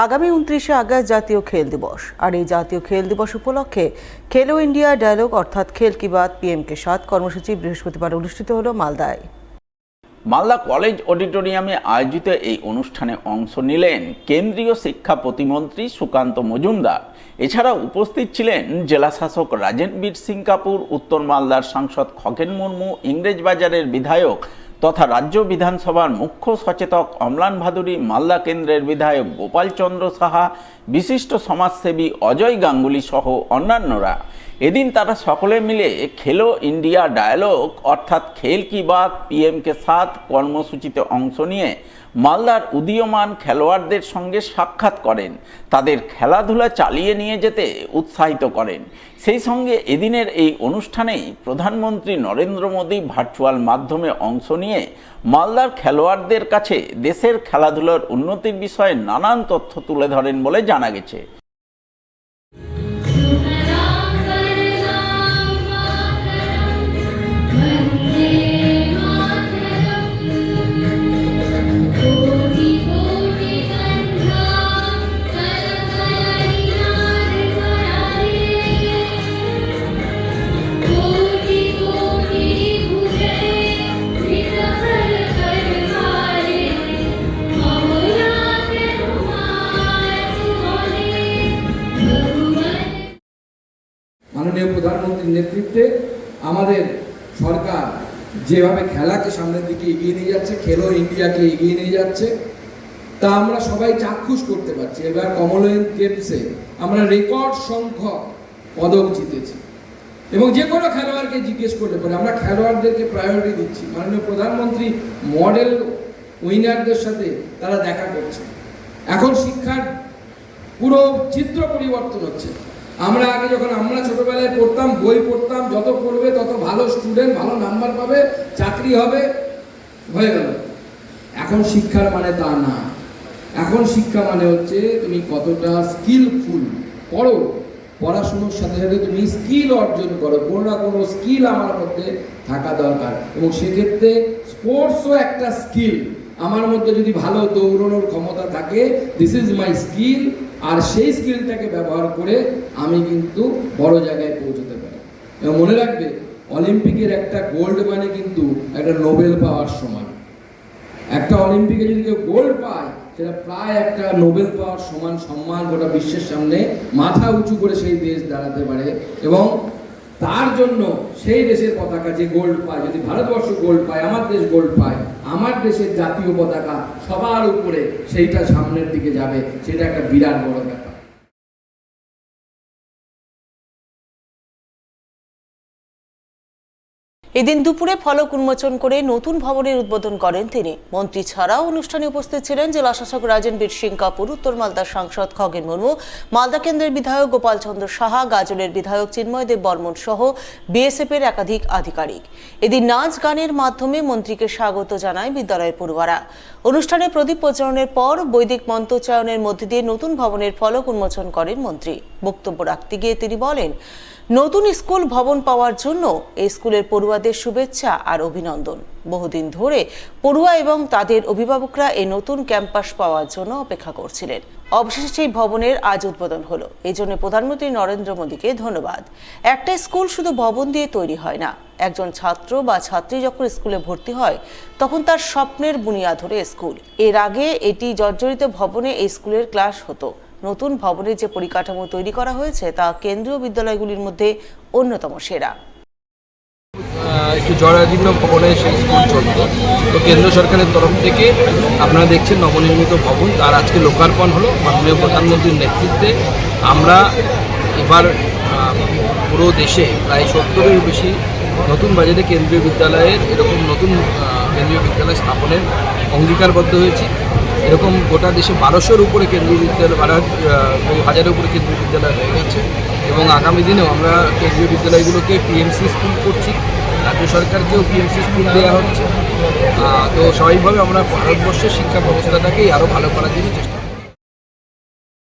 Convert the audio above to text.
আগামী 29শে আগস্ট জাতীয় খেল দিবস। আর এই জাতীয় খেল দিবস উপলক্ষে খেলো ইন্ডিয়া ডায়ালগ অর্থাৎ খেল কি বাত PM के साथ কর্মসূচি বৃহস্পতিবার অনুষ্ঠিত হলো মালদায়। মালদা কলেজ অডিটোরিয়ামে আয়োজিত এই অনুষ্ঠানে অংশ নিলেন কেন্দ্রীয় শিক্ষা প্রতিমন্ত্রী সুকান্ত মজুমদার। এছাড়া উপস্থিত ছিলেন জেলা শাসক রাজেনবীর সিং কাপুর, উত্তর মালদার সাংসদ খগেন মুর্মু, ইংরেজবাজারের বিধায়ক তথা রাজ্য বিধানসভার মুখ্য সচেতক অম্লান ভাদুরী, মালদা কেন্দ্রের বিধায়ক গোপাল চন্দ্র সাহা, বিশিষ্ট সমাজসেবী অজয় গাঙ্গুলি সহ অন্যান্যরা। এদিন তারা সকলে মিলে খেলো ইন্ডিয়া ডায়ালগ অর্থাৎ খেল কি বাত PM के साथ কর্মসূচিতে অংশ নিয়ে মালদার উদীয়মান খেলোয়াড়দের সঙ্গে সাক্ষাৎ করেন, তাদের খেলাধুলা চালিয়ে নিয়ে যেতে উৎসাহিত করেন। সেই সঙ্গে এদিনের এই অনুষ্ঠানেই প্রধানমন্ত্রী নরেন্দ্র মোদী ভার্চুয়াল মাধ্যমে অংশ নিয়ে মালদার খেলোয়াড়দের কাছে দেশের খেলাধুলার উন্নতির বিষয়ে নানান তথ্য তুলে ধরেন বলে জানা গেছে। মাননীয় প্রধানমন্ত্রীর নেতৃত্বে আমাদের সরকার যেভাবে খেলাকে সামনের দিকে এগিয়ে নিয়ে যাচ্ছে, খেলো ইন্ডিয়াকে এগিয়ে নিয়ে যাচ্ছে, তা আমরা সবাই চাক্ষুষ করতে পারছি। এবার কমনওয়েলথ গেমসে আমরা রেকর্ড সংখ্যক পদক জিতেছি এবং যে কোনো খেলোয়াড়কে জিজ্ঞেস করতে পারে, আমরা খেলোয়াড়দেরকে প্রায়োরিটি দিচ্ছি। মাননীয় প্রধানমন্ত্রী মডেল উইনারদের সাথে তারা দেখা করছে। এখন শিক্ষার পুরো চিত্র পরিবর্তন হচ্ছে। আমরা আগে যখন আমরা ছোটবেলায় পড়তাম, বই পড়তাম, যত পড়বে তত ভালো স্টুডেন্ট, ভালো নাম্বার পাবে, চাকরি হবে, হয়ে গেল। এখন শিক্ষার মানে তা না। এখন শিক্ষা মানে হচ্ছে তুমি কতটা স্কিলফুল পড়ো, পড়াশুনোর সাথে সাথে তুমি স্কিল অর্জন করো, কোনো না কোনো স্কিল আমার মধ্যে থাকা দরকার। এবং সেক্ষেত্রে স্পোর্টসও একটা স্কিল। আমার মধ্যে যদি ভালো দৌড়ানোর ক্ষমতা থাকে, দিস ইজ মাই স্কিল, আর সেই স্কিলটাকে ব্যবহার করে আমি কিন্তু বড় জায়গায় পৌঁছতে পারি। এবং মনে রাখবে, অলিম্পিকের একটা গোল্ড মানে কিন্তু একটা নোবেল পাওয়ার সমান। একটা অলিম্পিকে যদি কেউ গোল্ড পায়, সেটা প্রায় একটা নোবেল পাওয়ার সমান সম্মান। গোটা বিশ্বের সামনে মাথা উঁচু করে সেই দেশ দাঁড়াতে পারে। এবং তার জন্য সেই দেশের পতাকা যে গোল্ড পায়, যদি ভারতবর্ষ গোল্ড পায়, আমার দেশ গোল্ড পায়, আমার দেশের জাতীয় পতাকা সবার উপরে সেইটা সামনের দিকে যাবে, সেটা একটা বিরাট বড় ব্যাপার। এদিন দুপুরে ফলক উন্মোচন করে নতুন ভবনের উদ্বোধন করেন তিনি। মন্ত্রী ছাড়াও অনুষ্ঠানে উপস্থিত ছিলেন জেলা শাসক রাজেনবীর সিং কাপুর, উত্তর মালদার সাংসদ খগেন মুর্মু, মালদা কেন্দ্রের বিধায়ক গোপাল চন্দ্র সাহা, গাজলের বিধায়ক চিন্ময় দেব বর্মন সহ BSF এর একাধিক আধিকারিক। এদিন নাচ গানের মাধ্যমে মন্ত্রীকে স্বাগত জানায় বিদ্যালয়ের পড়ুয়ারা। অনুষ্ঠানে প্রদীপ প্রজ্বলনের পর বৈদিক মন্ত্রোচ্চারণের মধ্যে দিয়ে নতুন ভবনের ফলক উন্মোচন করেন মন্ত্রী। বক্তব্য রাখতে গিয়ে তিনি বলেন, নতুন স্কুল ভবন পাওয়ার জন্য এই স্কুলের পড়ুয়াদের শুভেচ্ছা আর অভিনন্দন। বহুদিন ধরে পড়ুয়া এবং তাদের অভিভাবকরা এই নতুন ক্যাম্পাস পাওয়ার জন্য অপেক্ষা করছিলেন। অবশেষে সেই ভবনের আজ উদ্বোধন হলো। এই জন্য প্রধানমন্ত্রী নরেন্দ্র মোদীকে ধন্যবাদ। একটা স্কুল শুধু ভবন দিয়ে তৈরি হয় না। একজন ছাত্র বা ছাত্রী যখন স্কুলে ভর্তি হয়, তখন তার স্বপ্নের বুনিয়াদ ধরে স্কুল। এর আগে এটি জর্জরিত ভবনে এই স্কুলের ক্লাস হতো। নতুন ভবনের যে পরিকাঠামো তৈরি করা হয়েছে তা কেন্দ্রীয় বিদ্যালয়গুলির মধ্যে অন্যতম সেরা। একটু জরাজীর্ণ ভবনে সেই স্কুল চলত, তো কেন্দ্র সরকারের তরফ থেকে আপনারা দেখছেন নবনির্মিত ভবন, তার আজকে লোকার্পণ হলো মাননীয় প্রধানমন্ত্রীর নেতৃত্বে। আমরা এবার পুরো দেশে প্রায় 70-এর বেশি নতুন বাজেটে কেন্দ্রীয় বিদ্যালয়ের এরকম নতুন কেন্দ্রীয় বিদ্যালয় স্থাপনের অঙ্গীকারবদ্ধ হয়েছি। এরকম গোটা দেশে 1200-এর উপরে কেন্দ্রীয় বিদ্যালয়, 1000-এর উপরে কেন্দ্রীয় বিদ্যালয় হয়ে গেছে। এবং আগামী দিনেও আমরা কেন্দ্রীয় বিদ্যালয়গুলোকে PMC স্কুল করছি, রাজ্য সরকারকেও PMC স্কুল দেওয়া হচ্ছে। তো স্বাভাবিকভাবে আমরা ভারতবর্ষের শিক্ষা ব্যবস্থাটাকেই আরও ভালো করার জন্য চেষ্টা করছি।